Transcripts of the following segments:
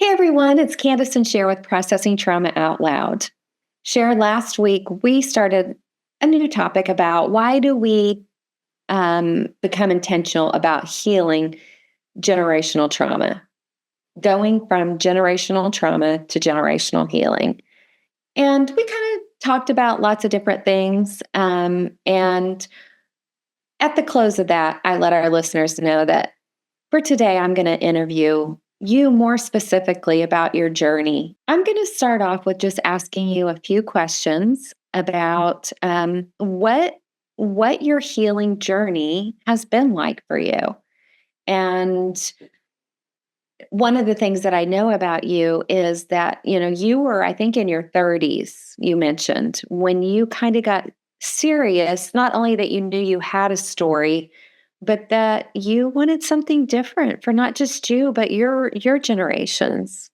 Hey everyone, it's Kandace and Sher with Processing Trauma Out Loud. Sher, last week we started a new topic about why do we become intentional about healing generational trauma, going from generational trauma to generational healing. And we kind of talked about lots of different things. And at the close of that, I let our listeners know that for today, I'm going to interview you more specifically about your journey. I'm going to start off with just asking you a few questions about what your healing journey has been like for you. And one of the things that I know about you is that, you were, I think, in your 30s, you mentioned, when you kind of got serious, not only that you knew you had a story, but that you wanted something different for not just you, but your generations.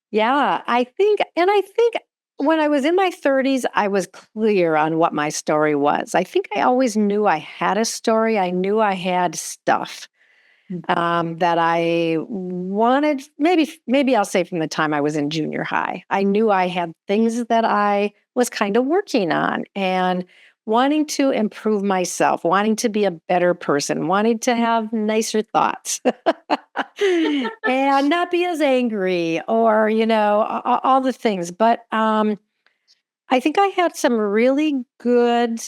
Yeah, I think when I was in my 30s, I was clear on what my story was. I think I always knew I had a story. I knew I had stuff that I wanted. Maybe I'll say from the time I was in junior high, I knew I had things that I was kind of working on and wanting to improve myself, wanting to be a better person, wanting to have nicer thoughts and not be as angry or, all the things. But I think I had some really good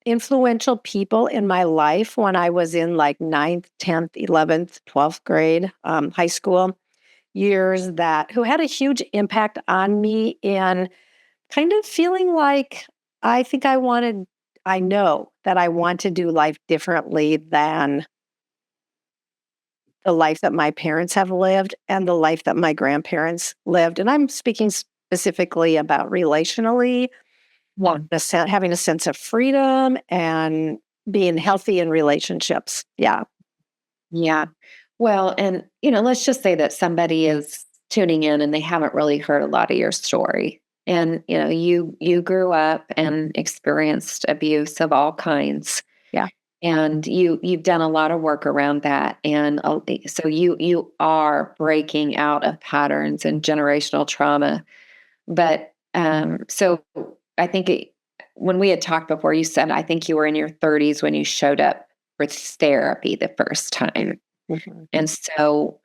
influential people in my life when I was in like ninth, 10th, 11th, 12th grade, high school years that who had a huge impact on me in kind of feeling like I think I know that I want to do life differently than the life that my parents have lived and the life that my grandparents lived. And I'm speaking specifically about relationally, having a sense of freedom and being healthy in relationships. Yeah. Yeah. Well, and let's just say that somebody is tuning in and they haven't really heard a lot of your story. And you grew up and experienced abuse of all kinds. Yeah. And you've done a lot of work around that. And so you are breaking out of patterns and generational trauma. But so I think when we had talked before, you said I think you were in your 30s when you showed up for therapy the first time. Mhm. And so,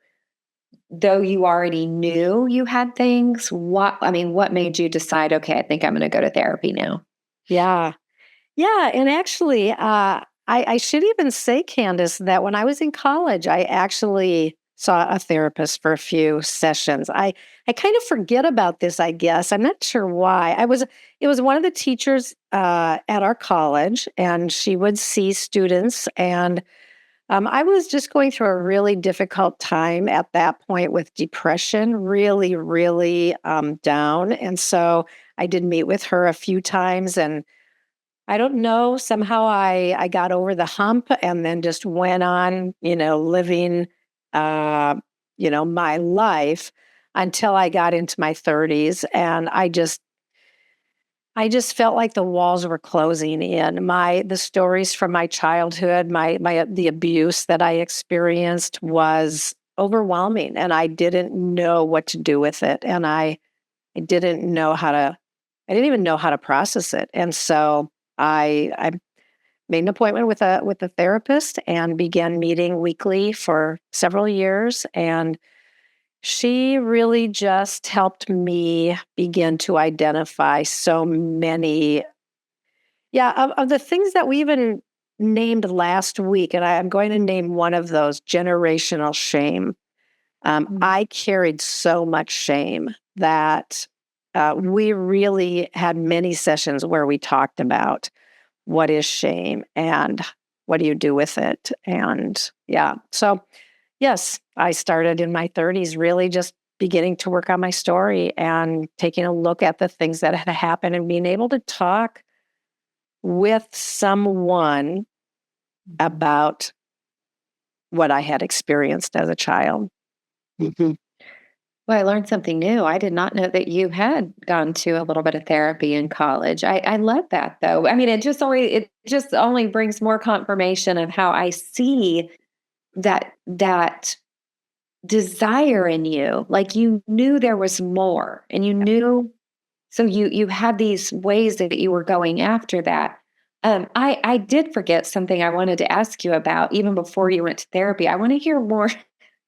though you already knew you had things, what made you decide, okay, I think I'm going to go to therapy now? Yeah. Yeah. And actually, I should even say, Candace, that when I was in college, I actually saw a therapist for a few sessions. I kind of forget about this, I guess. I'm not sure why. It was one of the teachers at our college, and she would see students. And I was just going through a really difficult time at that point with depression, really, really down. And so I did meet with her a few times, and I don't know, somehow I got over the hump and then just went on, living, uh, my life until I got into my 30s. And I just felt like the walls were closing in. The stories from my childhood, the abuse that I experienced was overwhelming, and I didn't know what to do with it. And I didn't know how to I didn't even know how to process it. And so I made an appointment with a therapist and began meeting weekly for several years. And she really just helped me begin to identify so many, of the things that we even named last week. And I'm going to name one of those: generational shame. I carried so much shame that we really had many sessions where we talked about what is shame and what do you do with it. And yeah, so yes, I started in my 30s really just beginning to work on my story and taking a look at the things that had happened and being able to talk with someone about what I had experienced as a child. Mhm. Well, I learned something new. I did not know that you had gone to a little bit of therapy in college. I love that though. I mean, it just only brings more confirmation of how I see that desire in you. Like you knew there was more and you knew, so you had these ways that you were going after that. I did forget something I wanted to ask you about even before you went to therapy. I want to hear more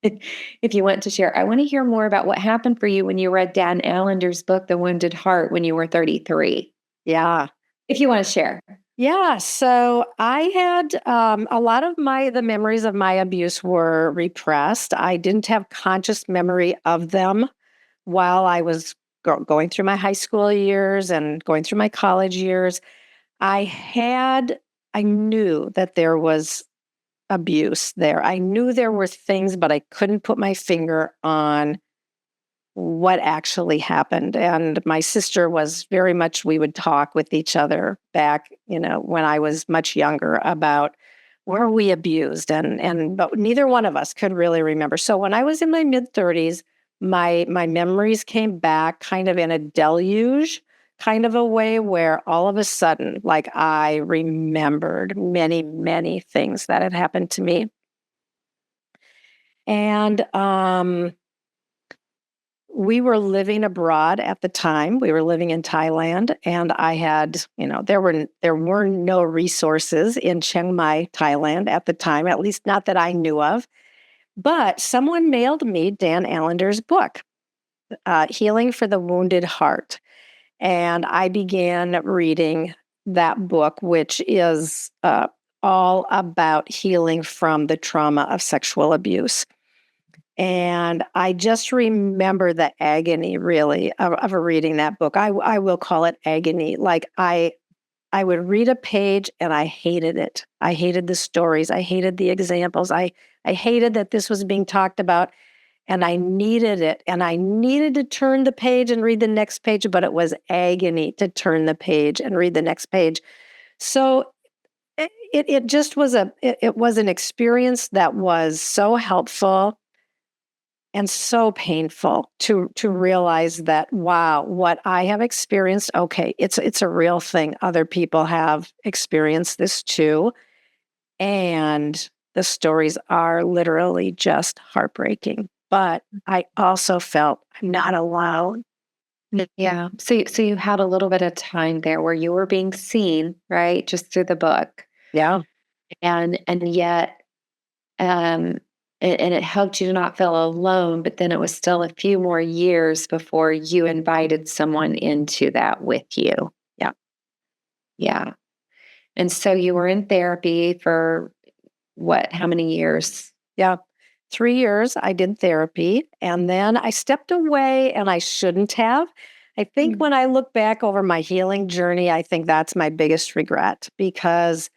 if you want to share. I want to hear more about what happened for you when you read Dan Allender's book, The Wounded Heart, when you were 33. Yeah. If you want to share. Yeah, so I had a lot of the memories of my abuse were repressed. I didn't have conscious memory of them while I was going through my high school years and going through my college years. I knew that there was abuse there. I knew there were things, but I couldn't put my finger on what actually happened. And my sister was very much, we would talk with each other back, when I was much younger about were we abused but neither one of us could really remember. So when I was in my mid 30s, my memories came back kind of in a deluge kind of a way where all of a sudden, like I remembered many, many things that had happened to me. And we were living abroad at the time. We were living in Thailand, and I had, there were no resources in Chiang Mai, Thailand at the time, at least not that I knew of. But someone mailed me Dan Allender's book, Healing for the Wounded Heart. And I began reading that book, which is all about healing from the trauma of sexual abuse. And I just remember the agony, really, of reading that book. I will call it agony. Like I would read a page and I hated it. I hated the stories. I hated the examples. I hated that this was being talked about, and I needed it. And I needed to turn the page and read the next page, but it was agony to turn the page and read the next page. So it just was it was an experience that was so helpful and so painful to realize that, wow, what I have experienced, okay, it's a real thing. Other people have experienced this too. And the stories are literally just heartbreaking. But I also felt I'm not alone. Yeah. So you had a little bit of time there where you were being seen, right? Just through the book. Yeah. And yet um and it helped you to not feel alone, but then it was still a few more years before you invited someone into that with you. Yeah. Yeah. And so you were in therapy for what, how many years? Yeah. 3 years I did therapy, and then I stepped away, and I shouldn't have. I think Mm. when I look back over my healing journey, I think that's my biggest regret, because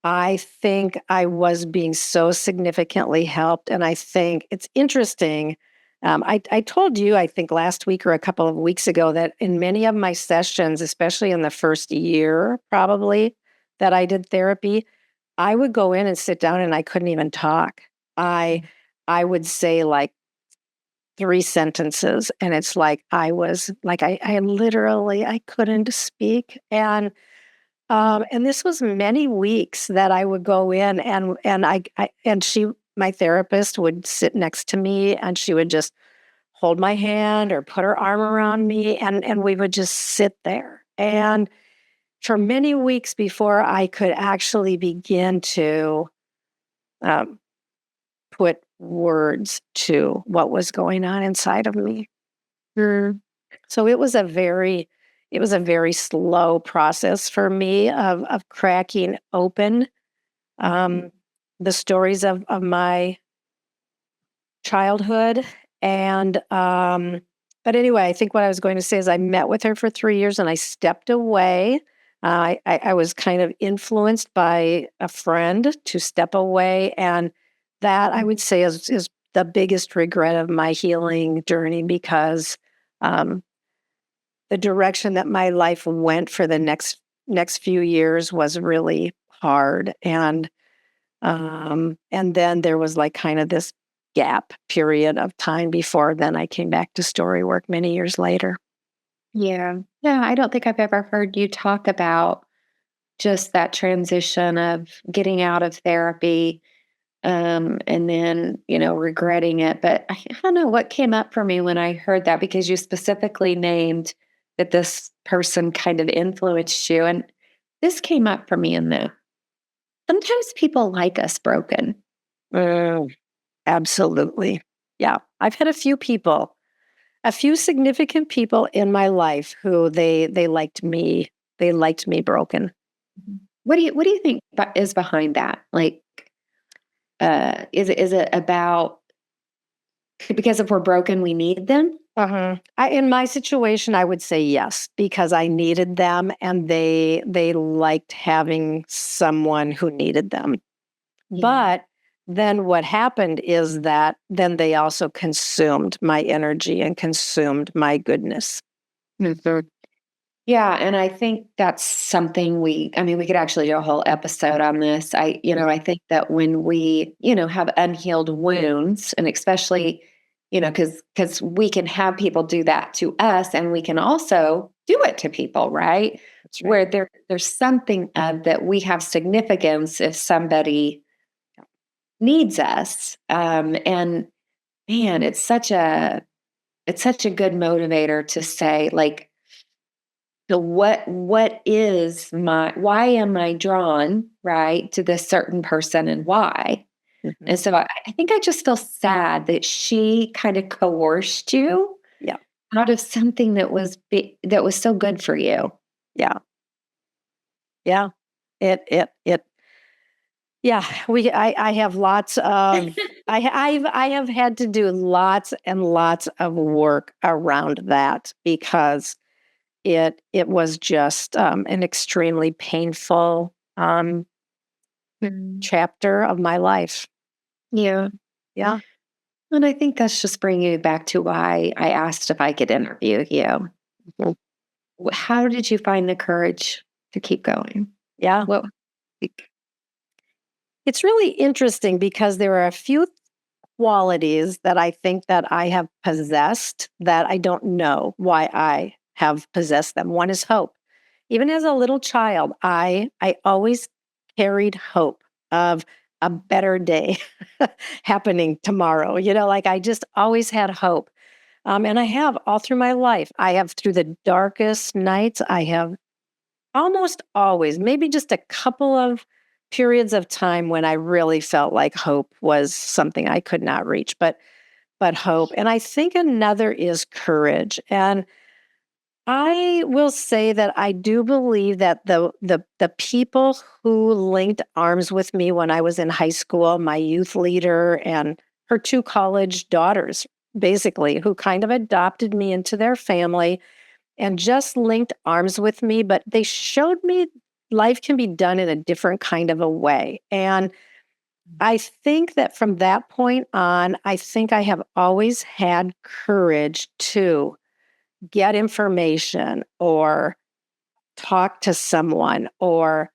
I think I was being so significantly helped. And I think it's interesting. I told you, I think last week or a couple of weeks ago, that in many of my sessions, especially in the first year, probably that I did therapy, I would go in and sit down and I couldn't even talk. I I would say like 3 sentences, and it's like I was like I literally I couldn't speak. And this was many weeks that I would go in, and she, my therapist, would sit next to me, and she would just hold my hand or put her arm around me, and we would just sit there. And for many weeks before I could actually begin to um, put words to what was going on inside of me. Mm. So it was a very slow process for me of cracking open the stories of my childhood. And but anyway, I think what I was going to say is I met with her for 3 years and I stepped away. I was kind of influenced by a friend to step away, and that I would say is the biggest regret of my healing journey, because um, the direction that my life went for the next few years was really hard. And then there was like kind of this gap period of time before then I came back to story work many years later. Yeah. Yeah. I don't think I've ever heard you talk about just that transition of getting out of therapy and then, regretting it. But I don't know what came up for me when I heard that, because you specifically named that this person kind of influenced you. And this came up for me in the sometimes people like us broken. Mm, absolutely. Yeah. I've had a few significant people in my life who they liked me. They liked me broken. What do you think is behind that? Like, is it about because if we're broken, we need them? In my situation, I would say yes, because I needed them, and they liked having someone who needed them. Yeah. But then what happened is that then they also consumed my energy and consumed my goodness. Mhm. Yeah, and I think that's something we could actually do a whole episode on this. I think that when we, have unhealed wounds, and especially, because we can have people do that to us, and we can also do it to people, right? That's right. Where there's something of that we have significance if somebody needs us. And man, it's such a good motivator to say, like, so what is why am I drawn, right, to this certain person, and why? Mhm. And so I think I just feel sad that she kind of coerced you Yeah. out of something that was so good for you. Yeah. Yeah. It yeah, I have lots of I have had to do lots and lots of work around that, because it was just an extremely painful Mm. chapter of my life. Yeah. Yeah. And I think that's just bringing you back to why I asked if I could interview you. Mhm. How did you find the courage to keep going? Yeah. What? It's really interesting because there are a few qualities that I think that I have possessed that I don't know why I have possessed them. One is hope. Even as a little child, I always carried hope of a better day happening tomorrow. Like I just always had hope. And I have all through my life. I have through the darkest nights, I have almost always, maybe just a couple of periods of time when I really felt like hope was something I could not reach, but hope. And I think another is courage. And I will say that I do believe that the people who linked arms with me when I was in high school, my youth leader and her two college daughters, basically, who kind of adopted me into their family and just linked arms with me, but they showed me life can be done in a different kind of a way. And I think that from that point on, I think I have always had courage to get information or talk to someone or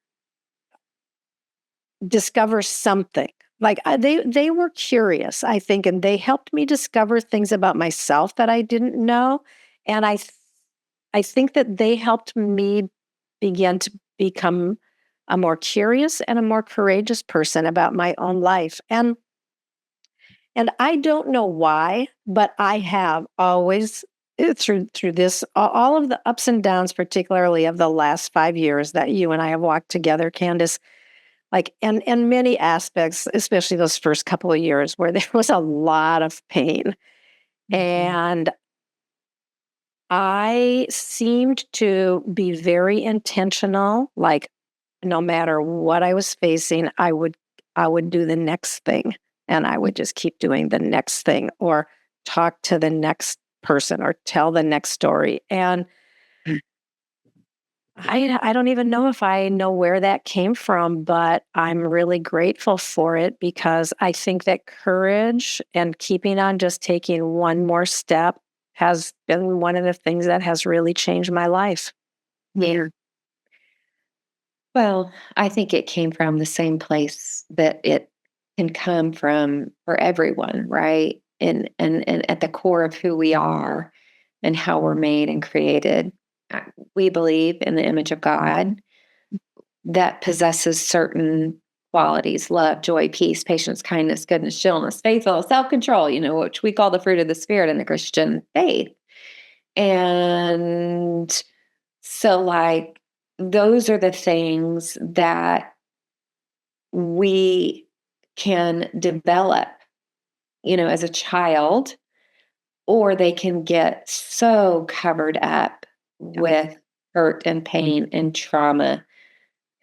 discover something. Like they were curious, I think, and they helped me discover things about myself that I didn't know. And I think that they helped me begin to become a more curious and a more courageous person about my own life. And I don't know why, but I have always through this all of the ups and downs, particularly of the last 5 years that you and I have walked together, Candace. Like and many aspects, especially those first couple of years where there was a lot of pain, Mhm. and I seemed to be very intentional. Like no matter what I was facing, I would do the next thing, and I would just keep doing the next thing or talk to the next person or tell the next story. And I don't even know if I know where that came from, but I'm really grateful for it because I think that courage and keeping on just taking one more step has been one of the things that has really changed my life. Yeah. Well, I think it came from the same place that it can come from for everyone, right? And at the core of who we are and how we're made and created, uh, we believe in the image of God that possesses certain. qualities: love, joy, peace, patience, kindness, goodness, gentleness, faithfulness, self-control, which we call the fruit of the Spirit in the Christian faith. And so, like, those are the things that we can develop, as a child, or they can get so covered up with hurt and pain and trauma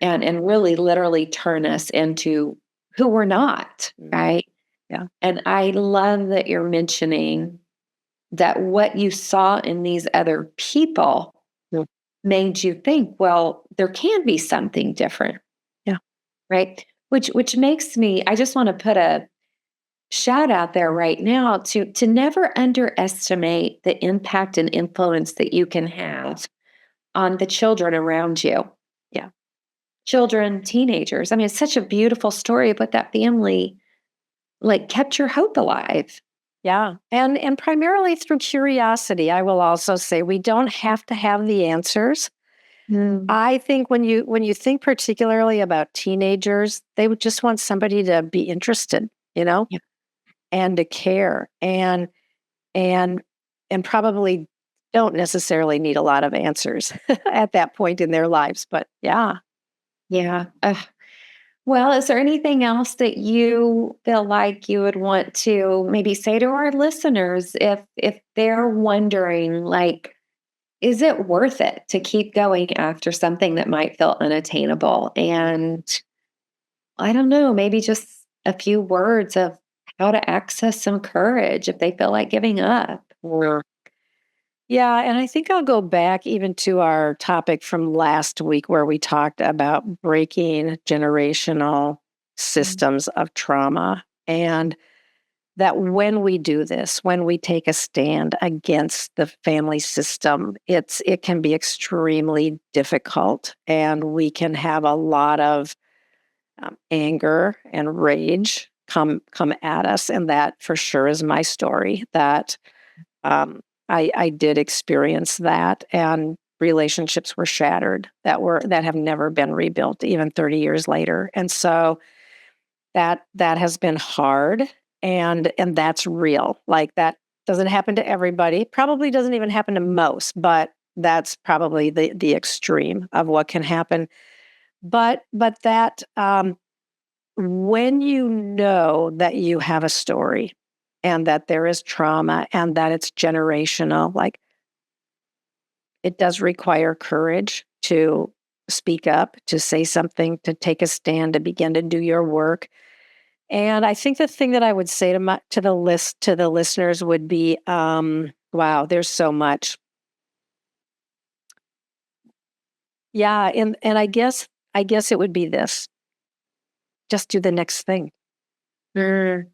and really literally turn us into who we're not, right? Yeah. And I love that you're mentioning that what you saw in these other people Yeah. made you think, well, there can be something different. Yeah. Right. Which makes me, I just want to put a shout out there right now to never underestimate the impact and influence that you can have on the children around you. Yeah. Children, teenagers. I mean, it's such a beautiful story, but that family like kept your hope alive. Yeah. And primarily through curiosity. I will also say we don't have to have the answers. I think when you think particularly about teenagers, they would just want somebody to be interested, Yeah. and to care and and probably don't necessarily need a lot of answers at that point in their lives. But yeah. Yeah. Well, is there anything else that you feel like you would want to maybe say to our listeners if they're wondering, like, is it worth it to keep going after something that might feel unattainable? And I don't know, maybe just a few words of how to access some courage if they feel like giving up. Yeah, and I think I'll go back even to our topic from last week where we talked about breaking generational systems of trauma. And that when we do this, when we take a stand against the family system, it can be extremely difficult, and we can have a lot of anger and rage come at us. And that for sure is my story. That I did experience that, and relationships were shattered that have never been rebuilt, even 30 years later. And so that has been hard, and that's real. Like, that doesn't happen to everybody. Probably doesn't even happen to most, but that's probably the extreme of what can happen. But that when you know that you have a story and that there is trauma and that it's generational, like, it does require courage to speak up, to say something, to take a stand, to begin to do your work. And I think the thing that I would say to the listeners would be, wow, there's so much. Yeah, and I guess it would be this: just do the next thing. Mm,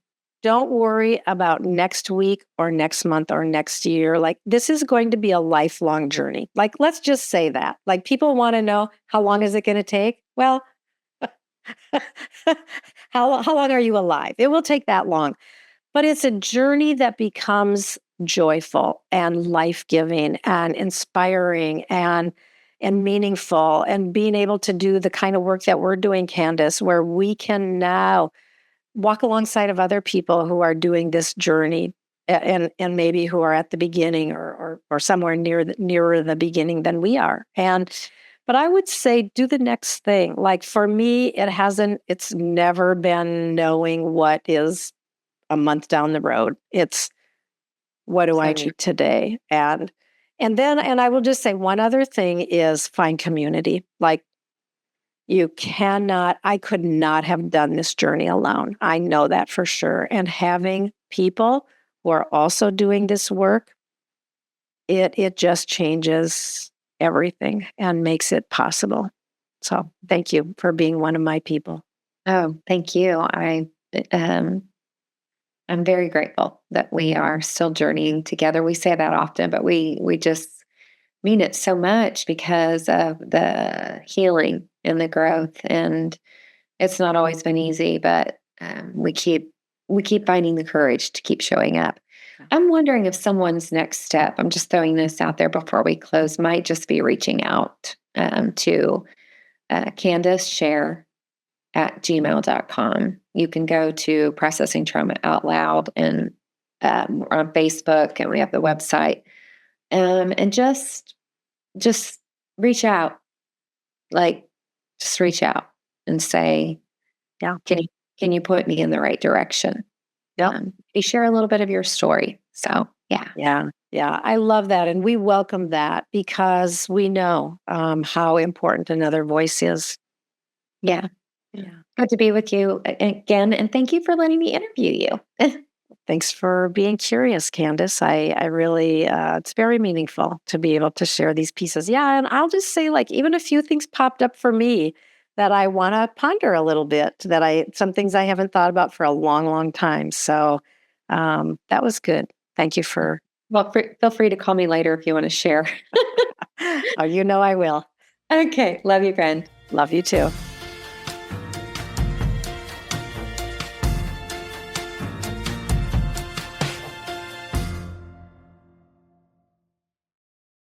Don't worry about next week or next month or next year. Like, this is going to be a lifelong journey. Like, let's just say that. Like, people want to know, how long is it going to take? Well, how long are you alive? It will take that long. But it's a journey that becomes joyful and life-giving and inspiring and meaningful, and being able to do the kind of work that we're doing, Kandace, where we can now walk alongside of other people who are doing this journey, and maybe who are at the beginning, or somewhere nearer the beginning than we are. But I would say do the next thing. Like, for me, it's never been knowing what is a month down the road. It's, what do I so need today? And I will just say one other thing is find community. Like, I could not have done this journey alone. I know that for sure. And having people who are also doing this work, it just changes everything and makes it possible. So thank you for being one of my people. Oh, thank you. Um I'm very grateful that we are still journeying together. We say that often, but we just mean it so much because of the healing and the growth. And it's not always been easy, but we keep finding the courage to keep showing up. I'm wondering if someone's next step, I'm just throwing this out there before we close, might just be reaching out to Kandace, Sher, gmail.com. You can go to Processing Trauma Out Loud, and we're on Facebook, and we have the website. And just reach out, just reach out and say, Yeah. can you point me in the right direction? Yep. You share a little bit of your story. So yeah. Yeah. Yeah. I love that. And we welcome that because we know how important another voice is. Yeah. Yeah. Good to be with you again. And thank you for letting me interview you. Thanks for being curious, Kandace. I really, it's very meaningful to be able to share these pieces. Yeah. And I'll just say, like, even a few things popped up for me that I want to ponder a little bit, some things I haven't thought about for a long, long time. So that was good. Thank you for. Well, feel free to call me later if you want to share. Oh, I will. Okay. Love you, friend. Love you too.